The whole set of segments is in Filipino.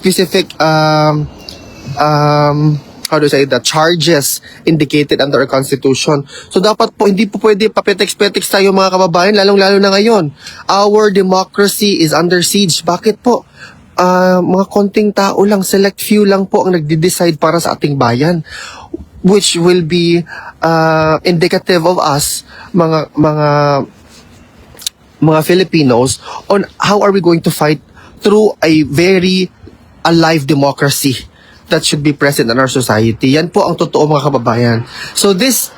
specific how do I say that, charges indicated under our constitution. So dapat po, hindi po pwede papetex-petex tayo mga kababayan, lalong-lalo na ngayon. Our democracy is under siege. Bakit po? Mga konting tao lang, select few lang po ang nagde-decide para sa ating bayan, which will be indicative of us, mga Filipinos, on how are we going to fight through a very alive democracy that should be present in our society. Yan po ang totoo mga kababayan. So this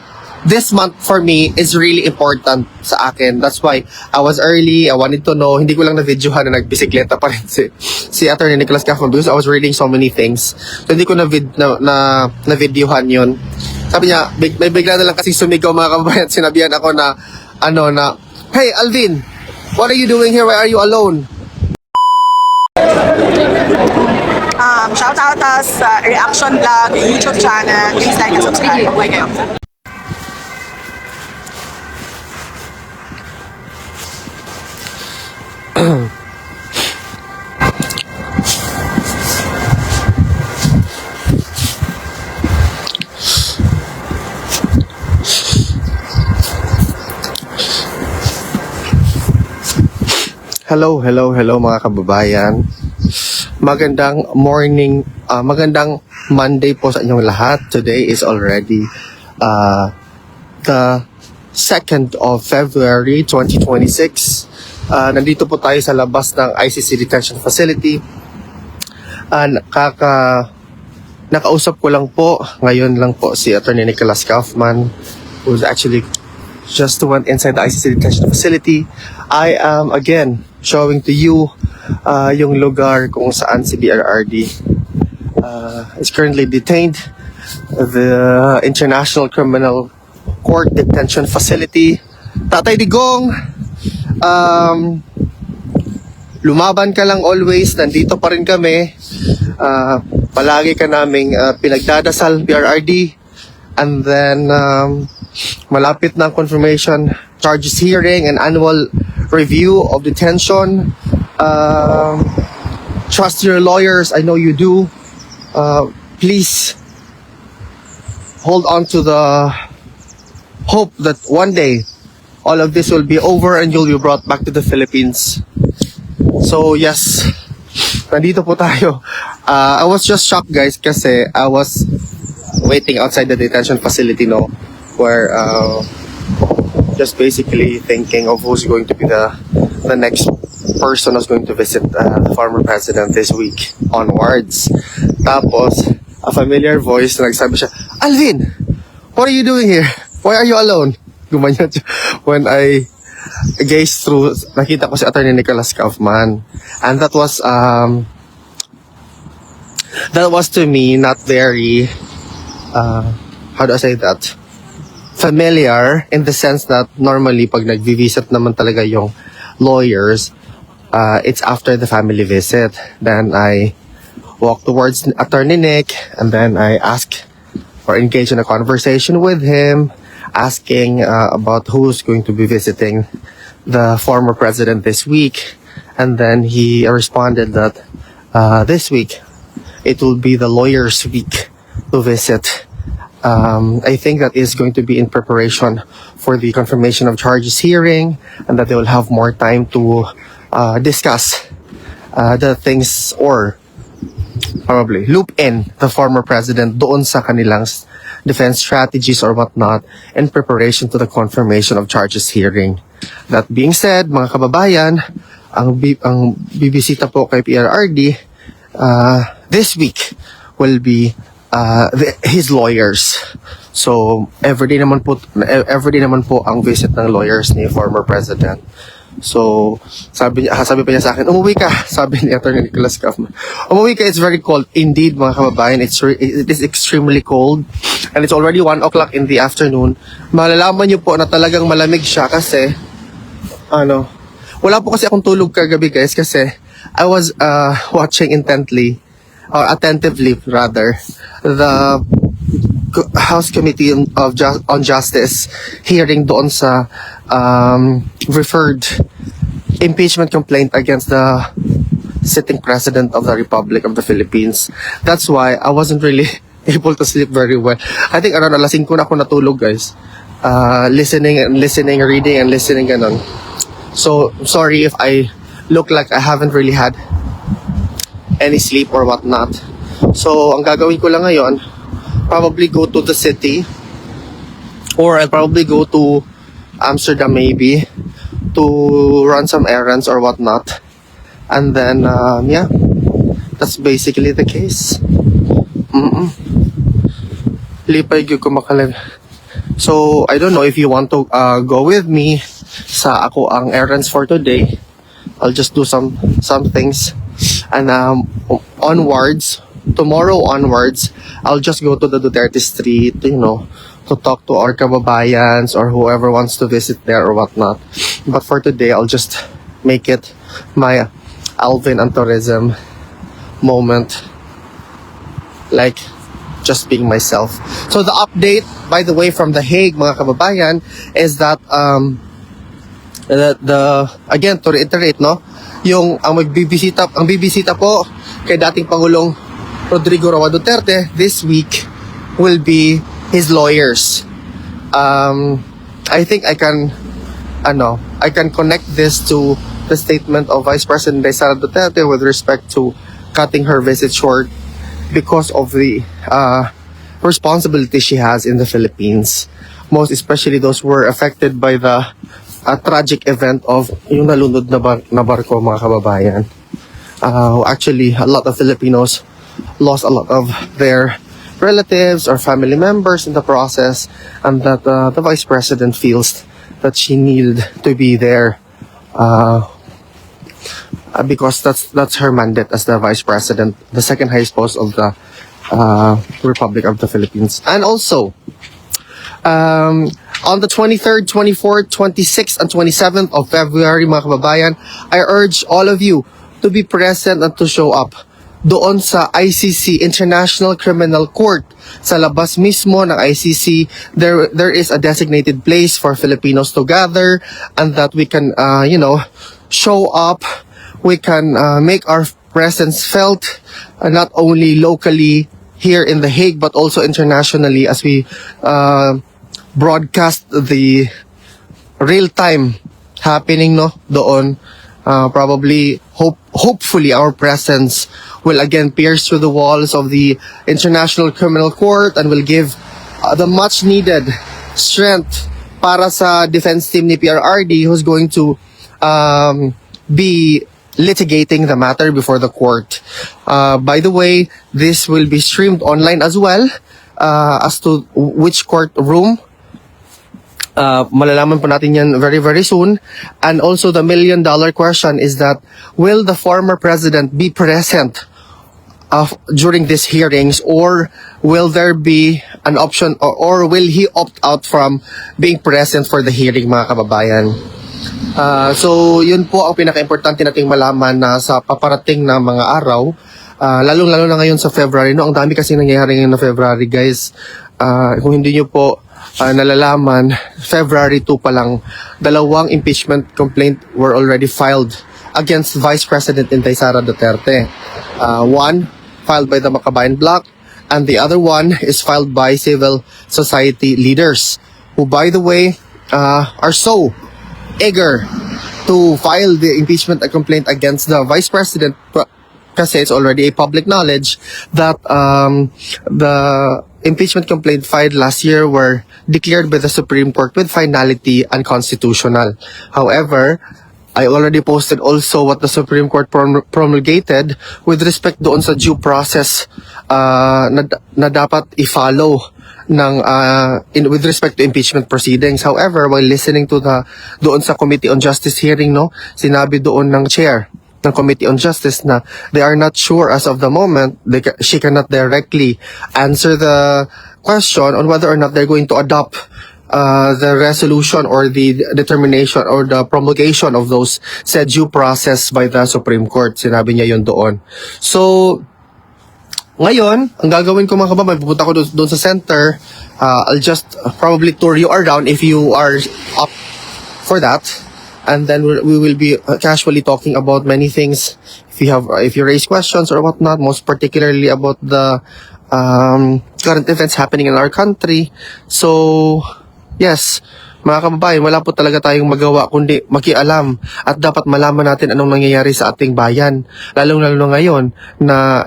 month for me is really important sa akin. That's why I was early. I wanted to know. Hindi ko lang na-videohan na nagbisikleta pa rin si Attorney Nicholas Cafon because I was reading so many things. So hindi ko na-videohan yun. Sabi niya, may bigla na lang kasi sumigaw mga kababayan. Sinabihan ako na, hey Alvin, what are you doing here? Why are you alone? Shout out us sa Reaction Vlog, YouTube channel. Please like and subscribe. Huwag kayo. Hello mga kababayan. Magandang morning, magandang Monday po sa inyong lahat. Today is already the 2nd of February 2026. Nandito po tayo sa labas ng ICC Detention Facility. Nakausap ko lang po, ngayon lang po si Attorney Nicholas Kaufman, who's actually just went inside the ICC Detention Facility. I am again showing to you yung lugar kung saan si BRRD is currently detained. The International Criminal Court Detention Facility. Tatay Digong, lumaban ka lang always. Nandito pa rin kami. Palagi ka naming pinagdadasal, BRRD. And then malapit na ang confirmation charges hearing and annual review of detention. Trust your lawyers. I know you do. Please hold on to the hope that one day all of this will be over and you'll be brought back to the Philippines. So yes, nandito po tayo. I was just shocked guys kasi I was waiting outside the detention facility where just basically thinking of who's going to be the next person who's going to visit the former president this week onwards. Tapos, a familiar voice na nagsabi siya, Alvin, what are you doing here? Why are you alone? Gumanyan siya. When I gazed through, nakita ko si Attorney Nicholas Kaufman. And that was to me not very, how do I say that? Familiar in the sense that normally pag nag-visit naman talaga yung lawyers, it's after the family visit. Then I walk towards Attorney Nick and then I ask or engage in a conversation with him, asking about who's going to be visiting the former president this week. And then he responded that this week it will be the lawyers' week to visit. I think that is going to be in preparation for the confirmation of charges hearing and that they will have more time to discuss the things or probably loop in the former president doon sa kanilang defense strategies or whatnot in preparation to the confirmation of charges hearing. That being said, mga kababayan, ang bibisita po kay PRRD this week will be his lawyers. So everyday naman po ang visit ng lawyers ni former president. So sabi pa niya sa akin, umuwi ka, sabi ni Attorney Nicholas Kaufman. Umuwi ka, it's very cold. Indeed mga kababayan, it is extremely cold and it's already 1 o'clock in the afternoon. Malalaman niyo po na talagang malamig siya kasi wala po kasi akong tulog kagabi guys kasi I was watching attentively the House Committee on Justice hearing doon sa referred impeachment complaint against the sitting president of the Republic of the Philippines. That's why I wasn't really able to sleep very well. I think around alas 5 na ako natulog, guys. Listening, reading and listening, ganon. So, sorry if I look like I haven't really had any sleep or whatnot. So, ang gagawin ko lang ngayon, probably go to the city, or I'll probably go to Amsterdam maybe, to run some errands or whatnot. And then, yeah, that's basically the case. Lipay gyud ko makalag. So, I don't know if you want to go with me sa ako ang errands for today. I'll just do some things. And onwards, tomorrow onwards, I'll just go to the Duterte Street, you know, to talk to our kababayans or whoever wants to visit there or whatnot. But for today, I'll just make it my Alvin and tourism moment. Like, just being myself. So the update, by the way, from The Hague, mga kababayan, is that again, to reiterate, no, yung ang bibisita po kay dating Pangulong Rodrigo Roa Duterte this week will be his lawyers. I think I can connect this to the statement of Vice President Sara Duterte with respect to cutting her visit short because of the responsibility she has in the Philippines, most especially those who were affected by the tragic event of yung nalunod na barko, mga kababayan. Actually, a lot of Filipinos lost a lot of their relatives or family members in the process, and that the Vice President feels that she needed to be there because that's her mandate as the Vice President, the second highest post of the Republic of the Philippines. And also, on the 23rd, 24th, 26th, and 27th of February, mga kababayan, I urge all of you to be present and to show up doon sa ICC, International Criminal Court. Sa labas mismo ng ICC, there is a designated place for Filipinos to gather, and that we can, show up. We can make our presence felt, not only locally here in The Hague, but also internationally, as we broadcast the real-time happening, no, doon. Probably, hopefully, our presence will again pierce through the walls of the International Criminal Court and will give the much-needed strength para sa defense team ni PRRD, who's going to be litigating the matter before the court. By the way, this will be streamed online as well. As to which courtroom, malalaman po natin yan very, very soon. And also the million-dollar question is that, will the former president be present during these hearings, or will there be an option, or will he opt out from being present for the hearing, mga kababayan? So, yun po ang pinaka-importante nating malaman na sa paparating na mga araw, lalong-lalo na ngayon sa February. No? Ang dami kasi nangyayari ngayon na February, guys. Kung hindi nyo po nalalaman, February 2 pa lang, 2 impeachment complaint were already filed against Vice President Inday Sara Duterte. One filed by the Makabayan Bloc, and the other one is filed by civil society leaders, who, by the way, are so eager to file the impeachment complaint against the Vice President, kasi it's already a public knowledge that the impeachment complaint filed last year were declared by the Supreme Court with finality unconstitutional. However, I already posted also what the Supreme Court promulgated with respect doon sa due process na dapat i-follow ng with respect to impeachment proceedings. However, while listening to doon sa Committee on Justice hearing, no, sinabi doon ng chair ng Committee on Justice na they are not sure as of the moment. She cannot directly answer the question on whether or not they're going to adopt the resolution or the determination or the promulgation of those said due process by the Supreme Court. Sinabi niya yun doon. So, ngayon, ang gagawin ko, mga kababayan, pupunta ko doon sa center. I'll just probably tour you around if you are up for that. and then we will be casually talking about many things. If you raise questions or whatnot, most particularly about the current events happening in our country. So, yes, mga kababayan, wala po talaga tayong magawa kundi makialam at dapat malaman natin anong nangyayari sa ating bayan. Lalong-lalo na ngayon na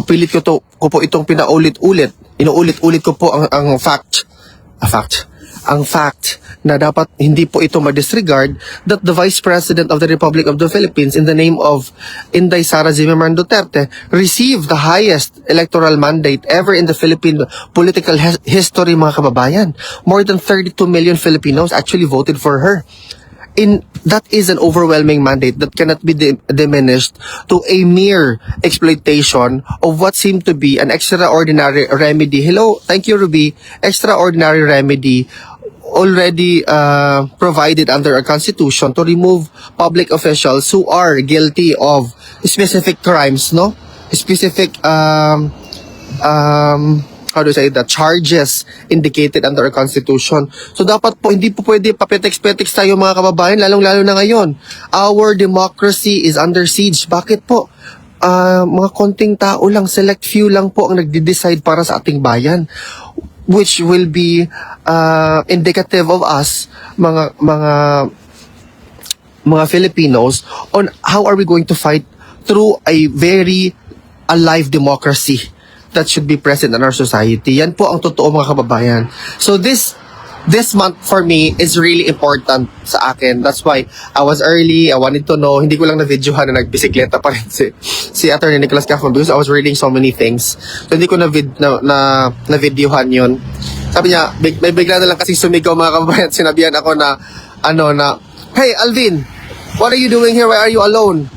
pilit ko po itong pinaulit-ulit. Inuulit-ulit ko po ang fact na dapat hindi po ito ma-disregard that the Vice President of the Republic of the Philippines in the name of Inday Sara Zimmerman Duterte received the highest electoral mandate ever in the Philippine political history, mga kababayan. More than 32 million Filipinos actually voted for her. That is an overwhelming mandate that cannot be diminished to a mere exploitation of what seemed to be an extraordinary remedy. Hello, thank you, Ruby. Extraordinary remedy already provided under our constitution to remove public officials who are guilty of specific crimes, no? Specific how do I say that, charges indicated under our constitution. So dapat po, hindi po pwede papetex-petex tayo, mga kababayan, lalong-lalo na ngayon. Our democracy is under siege. Bakit po? Mga konting tao lang, select few lang po ang nagde-decide para sa ating bayan, which will be indicative of us, mga Filipinos, on how are we going to fight through a very alive democracy that should be present in our society. Yan po ang totoo, mga kababayan. So this month for me is really important sa akin. That's why I was early. I wanted to know. Hindi ko lang na-videohan na nagbisikleta pa rin si Attorney Nicholas Cafon because I was reading so many things. So hindi ko na-videohan yun. Sabi niya, may bigla na lang kasi sumigaw, mga kababayan. Sinabihan ako na, hey Alvin, what are you doing here? Why are you alone?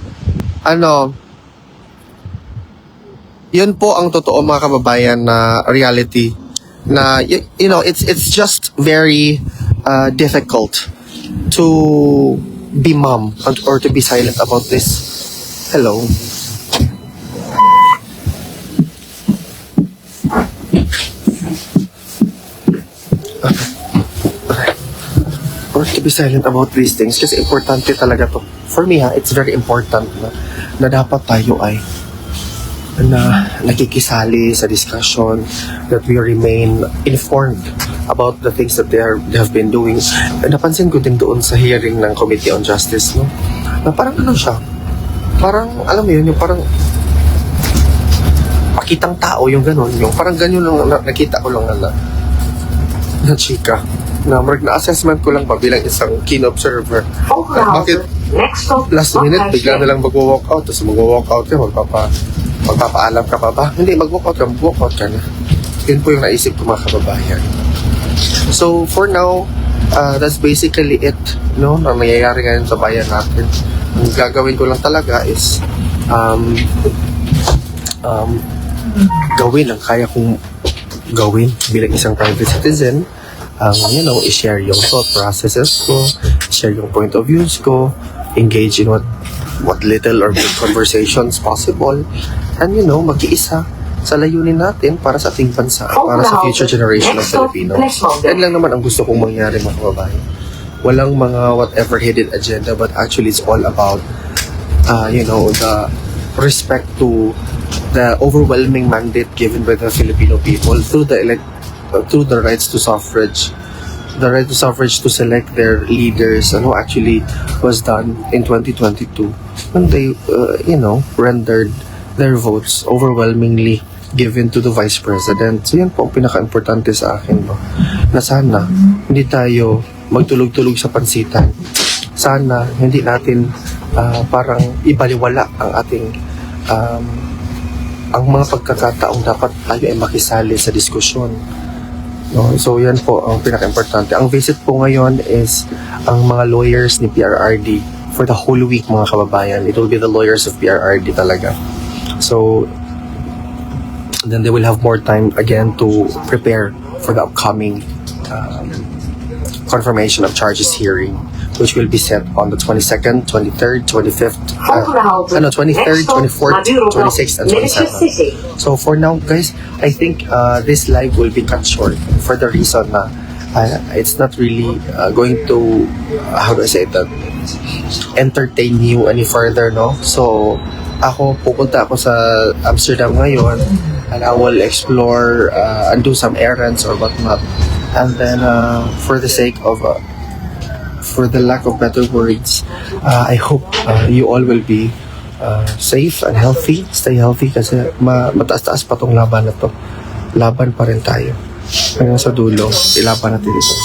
Yun po ang totoo, mga kababayan, na reality na you know, it's just very difficult to be mum or to be silent about this. Hello. Or to be silent about these things kasi importante talaga to. For me, it's very important na dapat tayo ay na nakikisali sa discussion, that we remain informed about the things that they have been doing. Napansin ko din doon sa hearing ng Committee on Justice, no? Na parang siya, parang, alam mo yun, yung parang pakitang tao, yung ganun, yung parang ganyan lang, nakita ko lang na chika, na na-assessment ko lang pa bilang isang keen observer. Bakit last minute, bigla na lang mag-walk out, tapos mag-walk out ka, magpapaalam ka pa ba? Hindi, mag-walk out ka na. Yun po yung naisip ko, mga kababayan. So, for now, that's basically it, no? Na nangyayari ngayon sa bayan natin. Ang gagawin ko lang talaga is gawin ang kaya kong gawin bilang isang private citizen. You know, i-share yung thought processes ko, share yung point of views ko, engage in what little or big conversations possible, and you know, mag-iisa sa layunin natin para sa ating bansa, para sa future generation of Filipinos. Yan lang naman ang gusto kong mangyari, mga kababayan. Walang mga whatever hidden agenda, but actually it's all about you know, the respect to the overwhelming mandate given by the Filipino people through the rights to suffrage. The right to suffrage to select their leaders, ano, actually was done in 2022 when they, you know, rendered their votes overwhelmingly given to the Vice President. So yan po ang pinaka-importante sa akin, no? Na sana hindi tayo magtulog-tulog sa pansitan. Sana hindi natin parang ibaliwala ang ating ang mga pagkakataong dapat tayo ay makisali sa diskusyon. No, so yan po ang pinaka-importante. Ang visit po ngayon is ang mga lawyers ni PRRD for the whole week, mga kababayan. It will be the lawyers of PRRD talaga. So then they will have more time again to prepare for the upcoming confirmation of charges hearing, which will be set on the 22nd, 23rd, 25th, 23rd, 24th, 26th, and 27th. So for now, guys, I think this live will be cut short for the reason na it's not really going to, how do I say that, entertain you any further, no? So, pupunta ako sa Amsterdam ngayon, and I will explore and do some errands or whatnot. And then, for the sake of, for the lack of better words, I hope you all will be safe and healthy. Stay healthy kasi mataas-taas pa tong laban na to. Laban pa rin tayo. Hanggang sa dulo, ilaban natin ito.